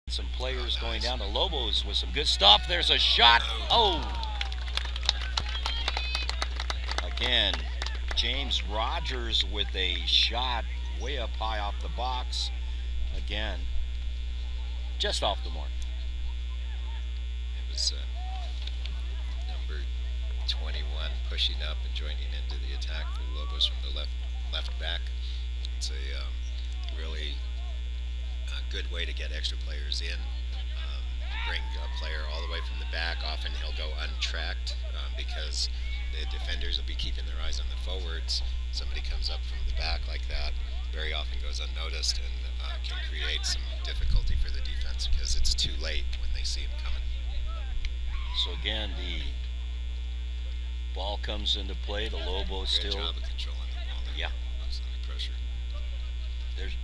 Some players going down to Lobos with some good stuff. There's a shot. Oh! Again, James Rogers with a shot way up high off the box. Again, just off the mark. It was number 21 pushing up and joining into the attack for the Lobos from the left back. It's a really good way to get extra players in. Bring a player all the way from the back. Often he'll go untracked because the defenders will be keeping their eyes on the forwards. Somebody comes up from the back like that, very often goes unnoticed and can create some difficulty for the defense because it's too late when they see him coming. So again, the ball comes into play. The Lobos Good still. Job of controlling the ball. Yeah. Under pressure. There's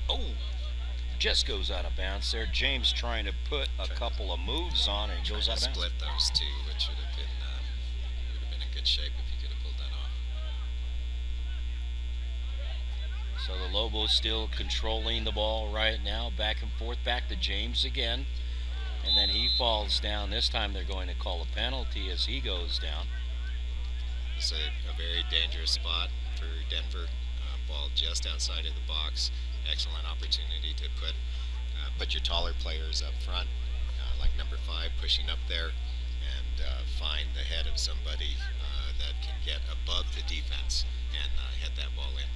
just goes out of bounds there. James trying to put a couple of moves on and goes out of bounds. Split those two, which would have been in good shape if he could have pulled that off. So the Lobos still controlling the ball right now, back and forth, back to James again, and then he falls down. This time they're going to call a penalty as he goes down. It's a very dangerous spot for Denver. Ball just outside of the box. Excellent opportunity to put your taller players up front, like number 5 pushing up there, and find the head of somebody that can get above the defense and head that ball in.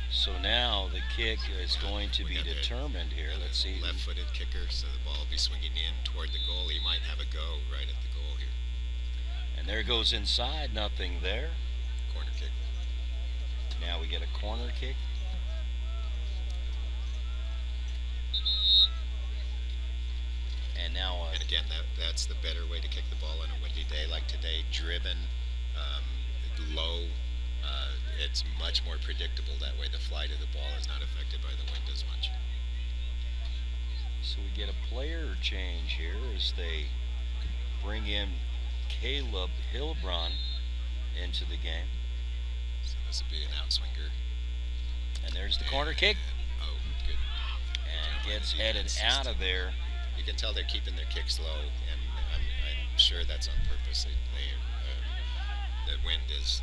So now the kick is going to be determined here. Let's see. Left-footed kicker, so the ball will be swinging in toward the goal. He might have a go right at the goal here. And there goes inside, nothing there. Corner kick. Now we get a corner kick. And now, and again, that's the better way to kick the ball on a windy day like today. Driven, low. It's much more predictable that way. The flight of the ball is not affected by the wind as much. So we get a player change here as they bring in Caleb Hilbron into the game. So this will be an outswinger. And there's the corner kick. Oh, good. And gets headed out of there. You can tell they're keeping their kicks low, and I'm sure that's on purpose. The wind is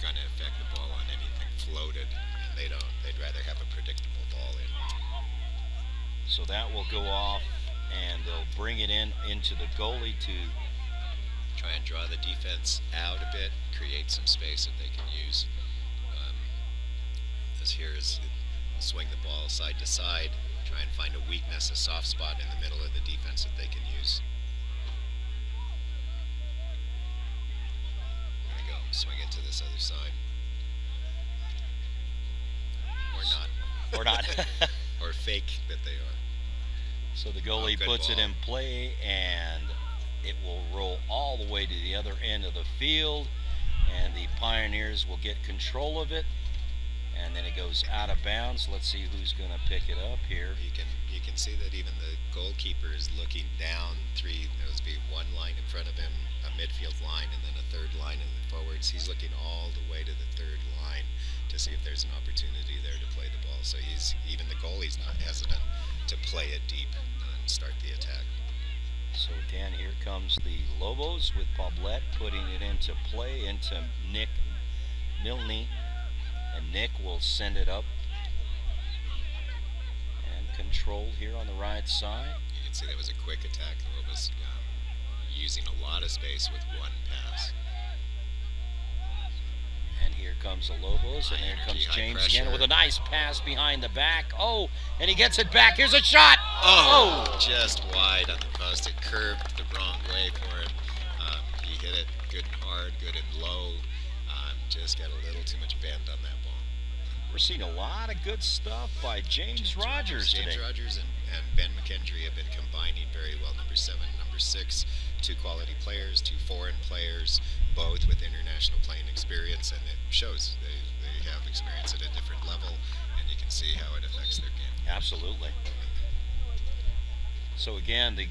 going to affect the ball on anything floated, and they don't. They'd rather have a predictable ball in. So that will go off, and they'll bring it into the goalie to try and draw the defense out a bit, create some space that they can use. This here is swing the ball side to side, try and find a weakness, a soft spot in the middle of the defense that they can use. There we go, swing it to this other side. Or not. Or not. Or fake that they are. So the goalie puts it in play, and it will roll all the way to the other end of the field, and the Pioneers will get control of it, and then it goes out of bounds. Let's see who's going to pick it up here. You can see that even the goalkeeper is looking down. There will be one line in front of him, a midfield line, and then a third line in the forwards. He's looking all the way to the third line to see if there's an opportunity there to play the ball. So even the goalie's not hesitant to play it deep and start the attack. So again, here comes the Lobos with Pablette putting it into play into Nick Milne, and Nick will send it up and controlled here on the right side. You can see that was a quick attack. The Lobos using a lot of space with one pass. And here comes the Lobos, and here comes James again with a nice pass behind the back. Oh, and he gets it back. Here's a shot. Oh, just wide on the post. It curved the wrong way for him. He hit it good and hard, good and low. Just got a little too much bend on that ball. We're seeing a lot of good stuff by James Rogers today. James Rogers and Ben McKendry have been combining very well. Number 7, number 6, 2 quality players, 2 foreign players, both with international playing experience, and it shows they have experience at a different level, and you can see how it affects their game. Absolutely. So again, the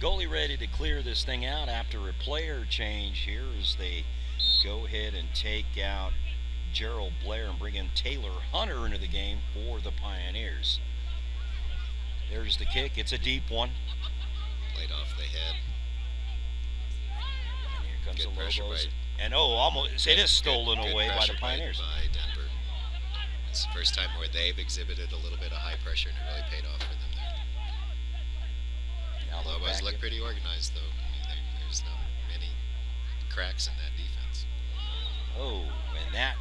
goalie ready to clear this thing out after a player change here as they go ahead and take out Gerald Blair and bring in Taylor Hunter into the game for the Pioneers. There's the kick. It's a deep one. Played off the head. And here comes Good the pressure Lobos. by, And almost it is stolen good away by the pressure Pioneers. by Denver. It's the first time where they've exhibited a little bit of high pressure, and it really paid off for them there. Now Lobos look pretty organized, though. I mean, there's not many cracks in that defense. Oh, and that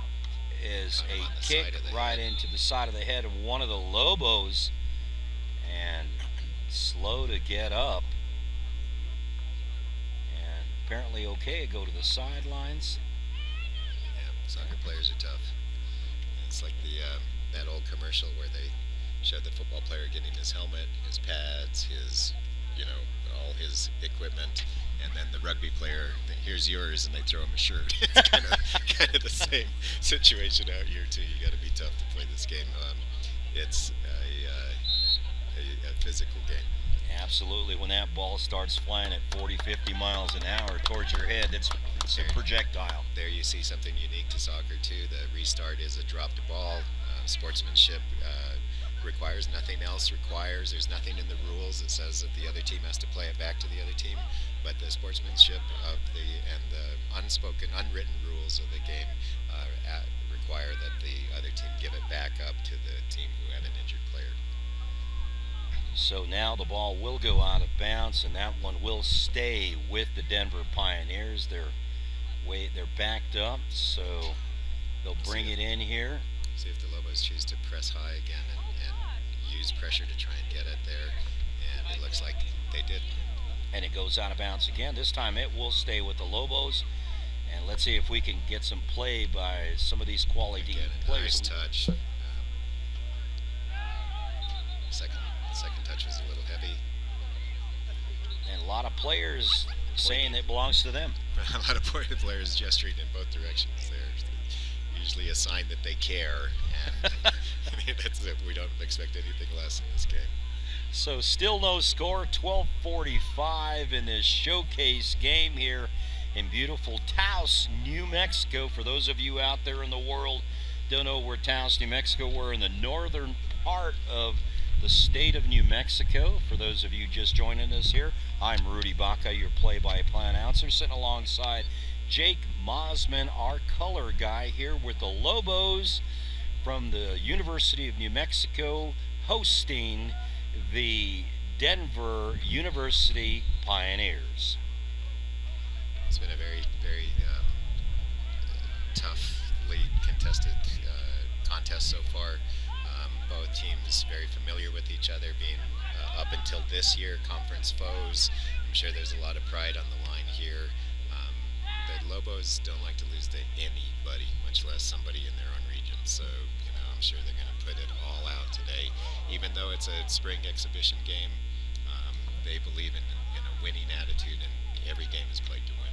is Kind of on a the kick side of the right head. into the side of the head of one of the Lobos, and slow to get up. And apparently okay, go to the sidelines. Yeah, soccer players are tough. It's like the that old commercial where they showed the football player getting his helmet, his pads, his, all his equipment, and then the rugby player, here's yours, and they throw him a shirt. It's kind of the same situation out here too. You got to be tough to play this game. It's a physical game. Absolutely. When that ball starts flying at 40, 50 miles an hour towards your head, it's a projectile. There you see something unique to soccer too. The restart is a dropped ball. Sportsmanship requires, nothing else requires. There's nothing in the rules that says that the other team has to play it back to the other team. But the sportsmanship of the unspoken, unwritten rules of the game require that the other team give it back up to the team who had an injured player. So now the ball will go out of bounds, and that one will stay with the Denver Pioneers. They're backed up, so they'll bring it in here. See if the Lobos choose to press high again and use pressure to try and get it there, and it looks like they did. And it goes out of bounds again. This time it will stay with the Lobos, and let's see if we can get some play by some of these quality players. Nice touch. Second touch was a little heavy. And a lot of players saying it belongs to them. A lot of players gesturing in both directions there. Usually a sign that they care, and that's it. We don't expect anything less in this game. So still no score, 12:45 in this showcase game here in beautiful Taos, New Mexico. For those of you out there in the world don't know where Taos, New Mexico, we're in the northern part of the state of New Mexico. For those of you just joining us here, I'm Rudy Baca, your play-by-play announcer, sitting alongside Jake Mosman, our color guy, here with the Lobos from the University of New Mexico, hosting the Denver University Pioneers. It's been a very, very toughly contested contest so far. Both teams very familiar with each other, being up until this year conference foes. I'm sure there's a lot of pride on the line here. The Lobos don't like to lose to anybody, much less somebody in their own region. So, I'm sure they're going to put it all out today. Even though it's a spring exhibition game, they believe in a winning attitude, and every game is played to win.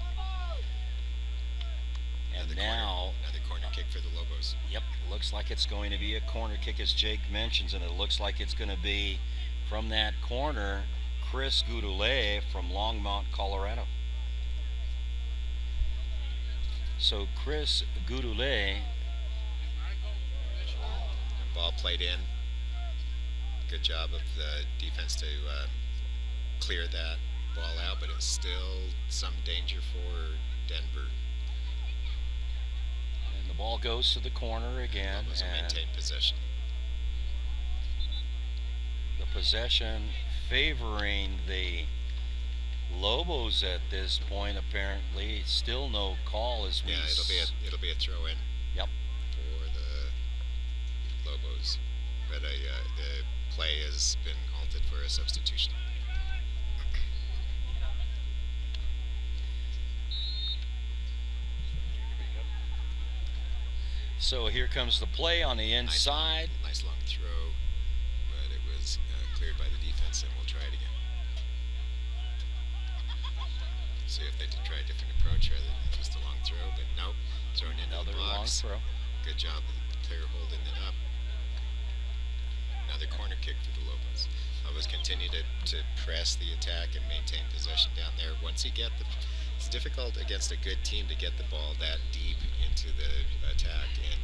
And another corner kick for the Lobos. Yep, looks like it's going to be a corner kick, as Jake mentions, and it looks like it's going to be from that corner, Chris Goudelet from Longmont, Colorado. So Chris Goudelet. Ball played in. Good job of the defense to clear that ball out, but it's still some danger for Denver. And the ball goes to the corner again. Lobos will maintain possession. The possession favoring the Lobos at this point, apparently. Still no call as we... Yeah, it'll be a throw in. Yep. For the Lobos, but the play has been halted for a substitution. So here comes the play on the inside. Nice long throw, but it was cleared by the defense, and we'll try it again. See if they try a different approach rather than just a long throw, but nope. Thrown into Another the box. long throw. Good job of the player holding it up. Another corner kick for the Lobos. Lobos continue to press the attack and maintain possession down there. Once you get it's difficult against a good team to get the ball that deep into the attack, and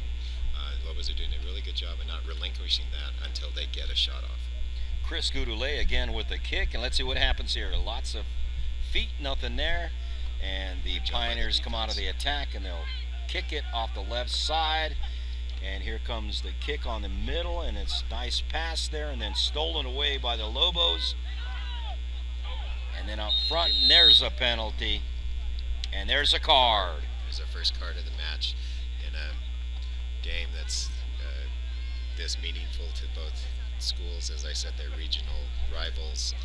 Lobos are doing a really good job of not relinquishing that until they get a shot off. Chris Goudelet again with the kick, and let's see what happens here. Lots of feet, nothing there, and the Pioneers come out of the attack, and they'll kick it off the left side, and here comes the kick on the middle, and it's nice pass there, and then stolen away by the Lobos, and then up front, and there's a penalty, and there's a card. There's our first card of the match in a game that's this meaningful to both schools. As I said, they're regional rivals,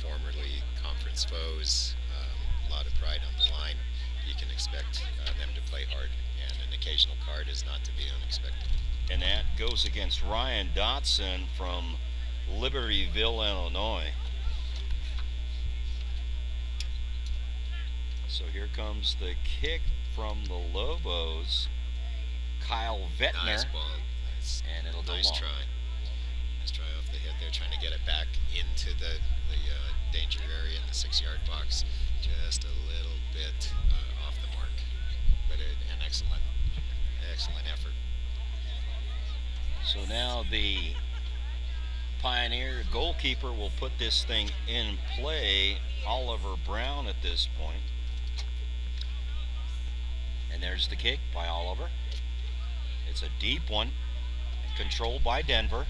formerly conference foes, a lot of pride on the line. You can expect them to play hard, and an occasional card is not to be unexpected. And that goes against Ryan Dotson from Libertyville, Illinois. So here comes the kick from the Lobos. Kyle Vettner. Nice ball. Nice, and it'll go nice long. try. Nice try off the hit there, trying to get it back into the danger area in the 6-yard box. Just a little bit off the mark, but an excellent effort. So now the Pioneer goalkeeper will put this thing in play, Oliver Brown at this point. And there's the kick by Oliver. It's a deep one, controlled by Denver.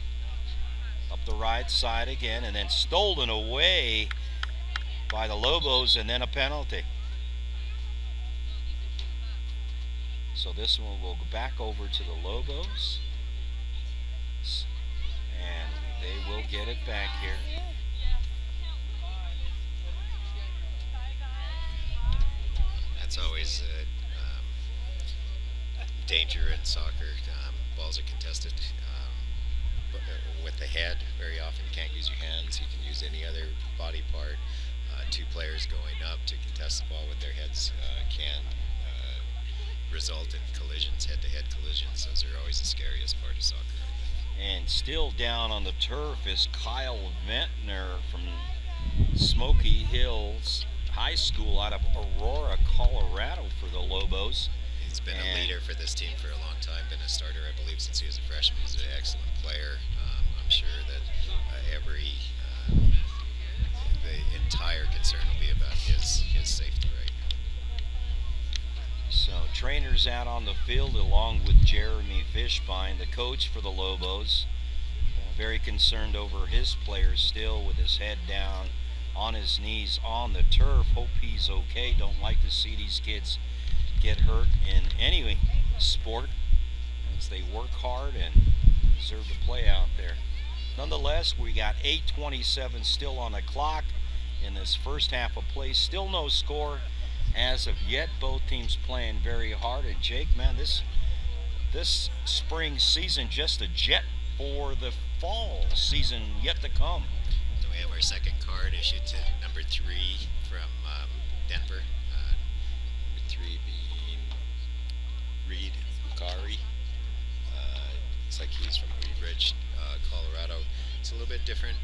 Up the right side again, and then stolen away by the Lobos, and then a penalty. So this one will go back over to the Lobos, and they will get it back here. That's always danger in soccer. Balls are contested with the head. Very often you can't use your hands. You can use any other body part. Two players going up to contest the ball with their heads can result in collisions, head-to-head collisions. Those are always the scariest part of soccer. And still down on the turf is Kyle Ventner from Smoky Hills High School out of Aurora, Colorado for the Lobos. He's been a leader for this team for a long time, been a starter, I believe, since he was a freshman. He's an excellent player. I'm sure that the entire concern will be about his safety right now. So trainers out on the field along with Jeremy Fishbein, the coach for the Lobos. Very concerned over his players still, with his head down on his knees on the turf. Hope he's okay. Don't like to see these kids get hurt in any sport, as they work hard and deserve to play out there. Nonetheless, we got 8:27 still on the clock in this first half of play. Still no score as of yet. Both teams playing very hard. And Jake, man, this spring season just a jet for the fall season yet to come. So we have our second card issued to number 3 from Denver. Number 3 being Reed Bukari. Looks like he's from Wheatridge, Colorado. It's a little bit different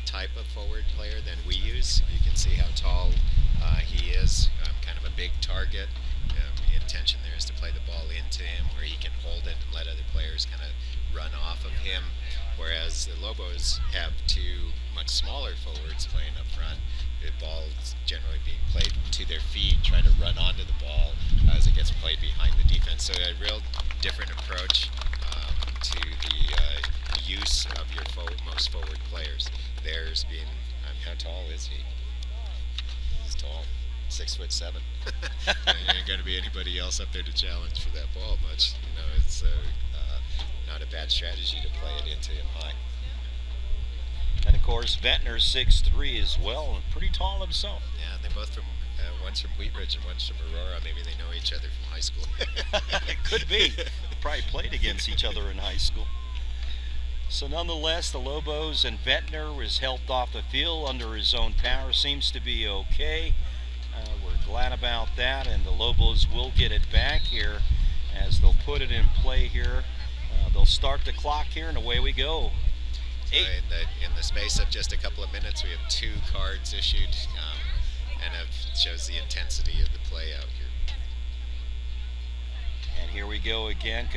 type of forward player than we use. You can see how tall he is, kind of a big target. The intention there is to play the ball into him where he can hold it and let other players kind of run off of him, whereas the Lobos have 2 much smaller forwards playing up front. The ball is generally being played to their feet, trying to run onto the ball as it gets played behind the defense. So a real different approach to the use of your most forward players. Theirs being, how tall is he? He's tall, 6'7". There ain't going to be anybody else up there to challenge for that ball much. You know, it's not a bad strategy to play it into him high. And of course, Ventner's 6'3" as well, and pretty tall himself. Yeah, they're both from, one's from Wheatridge and one's from Aurora. Maybe they know each other from high school. It could be. They probably played against each other in high school. So nonetheless, the Lobos and Ventner was helped off the field under his own power. Seems to be okay. We're glad about that, and the Lobos will get it back here as they'll put it in play here. They'll start the clock here, and away we go. In the space of just a couple of minutes, we have 2 cards issued, and it shows the intensity of the play out here. And here we go again.